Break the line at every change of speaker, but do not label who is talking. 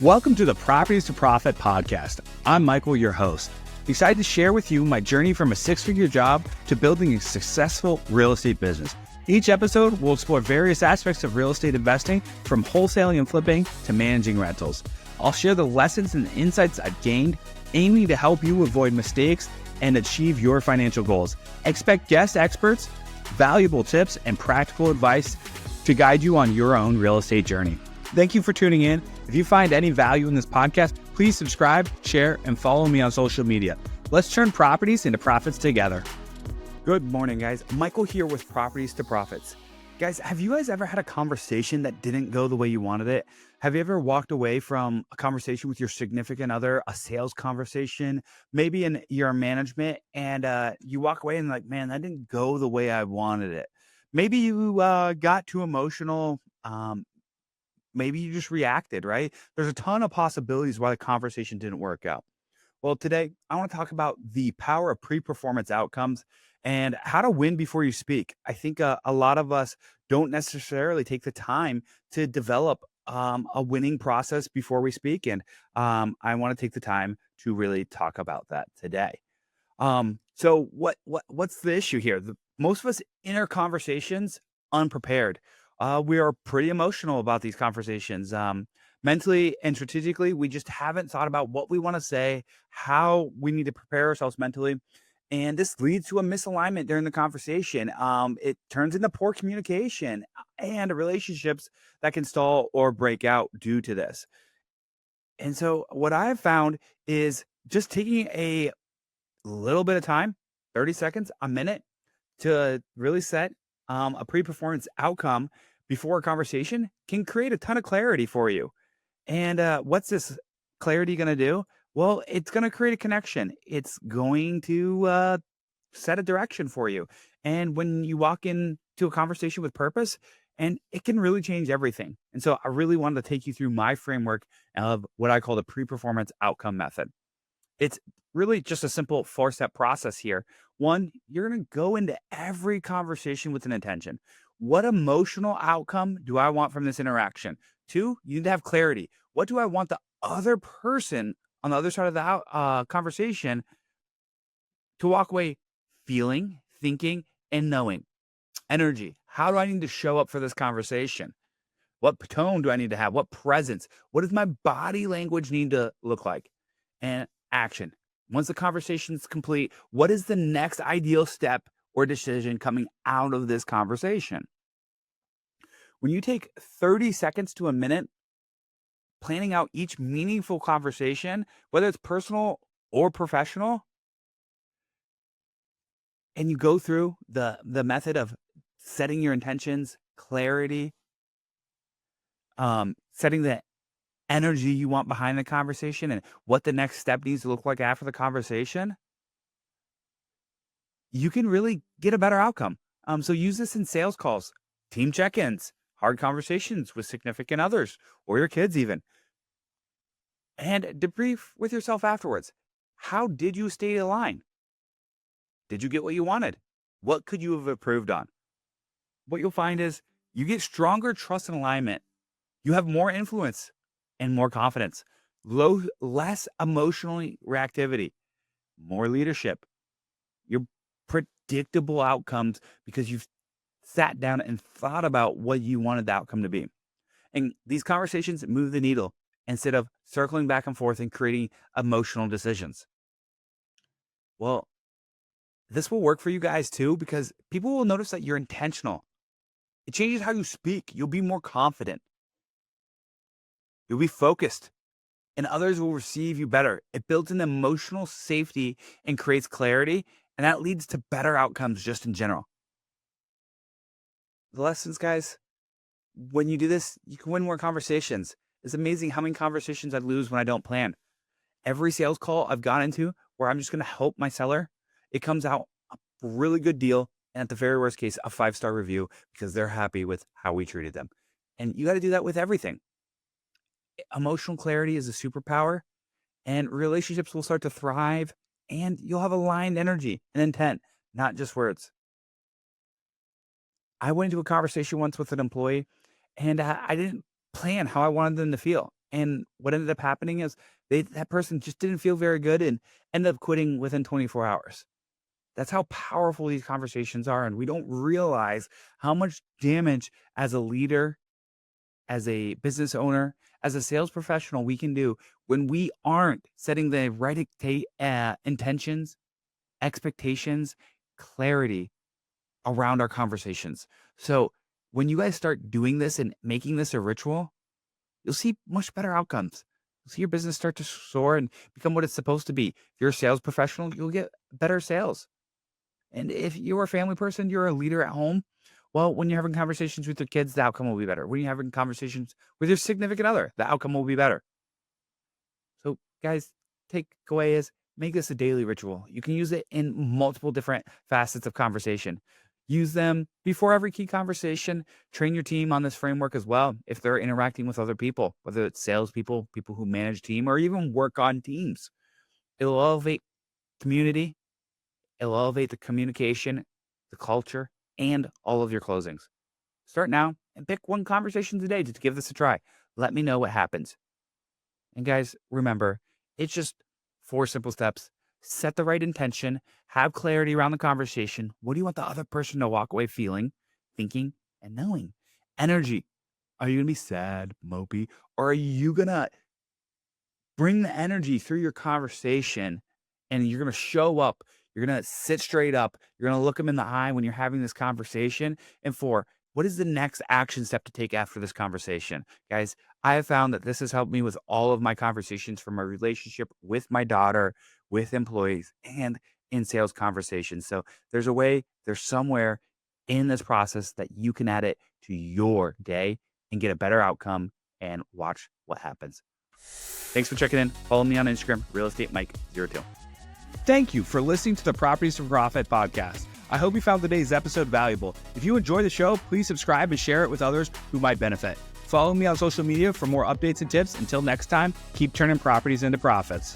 Welcome to the Properties to Profit podcast. I'm Michael, your host. Excited to share with you my journey from a six-figure job to building a successful real estate business. Each episode will explore various aspects of real estate investing, from wholesaling and flipping to managing rentals. I'll share the lessons and insights I've gained, aiming to help you avoid mistakes and achieve your financial goals. Expect guest experts, valuable tips, and practical advice to guide you on your own real estate journey. Thank you for tuning in. If you find any value in this podcast, please subscribe, share, and follow me on social media. Let's turn properties into profits together. Good morning, guys. Michael here with Properties to Profits. Guys, have you guys ever had a conversation that didn't go the way you wanted it? Have you ever walked away from a conversation with your significant other, a sales conversation, maybe in your management, and you walk away and like, man, that didn't go the way I wanted it. Maybe you got too emotional. Maybe you just reacted, right? There's a ton of possibilities why the conversation didn't work out. Well, today I want to talk about the power of pre-performance outcomes and how to win before you speak. I think a lot of us don't necessarily take the time to develop a winning process before we speak. And I want to take the time to really talk about that today. So what's the issue here? Most of us enter conversations unprepared. We are pretty emotional about these conversations. Mentally and strategically, we just haven't thought about what we want to say, how we need to prepare ourselves mentally. And this leads to a misalignment during the conversation. It turns into poor communication and relationships that can stall or break out due to this. And so what I've found is just taking a little bit of time, 30 seconds, a minute, to really set a pre-performance outcome before a conversation can create a ton of clarity for you. And what's this clarity going to do? Well, it's going to create a connection. It's going to set a direction for you. And when you walk into a conversation with purpose, and it can really change everything. And so I really wanted to take you through my framework of what I call the pre-performance outcome method. It's really just a simple 4-step process here. One, you're going to go into every conversation with an intention. What emotional outcome do I want from this interaction? 2, you need to have clarity. What do I want the other person on the other side of the conversation to walk away feeling, thinking, and knowing? Energy. How do I need to show up for this conversation? What tone do I need to have? What presence? What does my body language need to look like? And action. Once the conversation is complete, what is the next ideal step or decision coming out of this conversation? When you take 30 seconds to a minute planning out each meaningful conversation, whether it's personal or professional, and you go through the method of setting your intentions, clarity, setting the energy you want behind the conversation, and what the next step needs to look like after the conversation, you can really get a better outcome. So use this in sales calls, team check-ins, hard conversations with significant others or your kids even. And debrief with yourself afterwards. How did you stay aligned? Did you get what you wanted? What could you have improved on? What you'll find is you get stronger trust and alignment. You have more influence and more confidence, less emotionally reactivity, more leadership, your predictable outcomes because you've sat down and thought about what you wanted the outcome to be. And these conversations move the needle instead of circling back and forth and creating emotional decisions. Well, this will work for you guys too, because people will notice that you're intentional. It changes how you speak. You'll be more confident. You'll be focused, and others will receive you better. It builds an emotional safety and creates clarity, and that leads to better outcomes just in general. The lessons, guys, when you do this, you can win more conversations. It's amazing how many conversations I lose when I don't plan. Every sales call I've gone into where I'm just going to help my seller, it comes out a really good deal, and at the very worst case, a 5-star review because they're happy with how we treated them. And you got to do that with everything. Emotional clarity is a superpower, and relationships will start to thrive, and you'll have aligned energy and intent, not just words. I went into a conversation once with an employee, and I didn't plan how I wanted them to feel. And what ended up happening is that person just didn't feel very good and ended up quitting within 24 hours. That's how powerful these conversations are. And we don't realize how much damage as a leader, as a business owner, as a sales professional we can do when we aren't setting the right intentions, expectations, clarity around our conversations. So when you guys start doing this and making this a ritual, you'll see much better outcomes. You'll see your business start to soar and become what it's supposed to be. If you're a sales professional, you'll get better sales. And if you're a family person, you're a leader at home, well, when you're having conversations with your kids, the outcome will be better. When you're having conversations with your significant other, the outcome will be better. So, guys, takeaway is make this a daily ritual. You can use it in multiple different facets of conversation. Use them before every key conversation. Train your team on this framework as well if they're interacting with other people, whether it's salespeople, people who manage team, or even work on teams. It'll elevate community. It'll elevate the communication, the culture, and all of your closings. Start now and pick one conversation today to give this a try. Let me know what happens. And guys, remember, it's just 4 simple steps. Set the right intention, have clarity around the conversation. What do you want the other person to walk away feeling, thinking, and knowing? Energy. Are you going to be sad, mopey, or are you going to bring the energy through your conversation and you're going to show up? You're going to sit straight up. You're going to look them in the eye when you're having this conversation. And 4, what is the next action step to take after this conversation? Guys, I have found that this has helped me with all of my conversations, from my relationship with my daughter, with employees, and in sales conversations. So there's somewhere in this process that you can add it to your day and get a better outcome and watch what happens. Thanks for checking in. Follow me on Instagram, realestatemike02. Thank you for listening to the Properties for Profit podcast. I hope you found today's episode valuable. If you enjoy the show, please subscribe and share it with others who might benefit. Follow me on social media for more updates and tips. Until next time, keep turning properties into profits.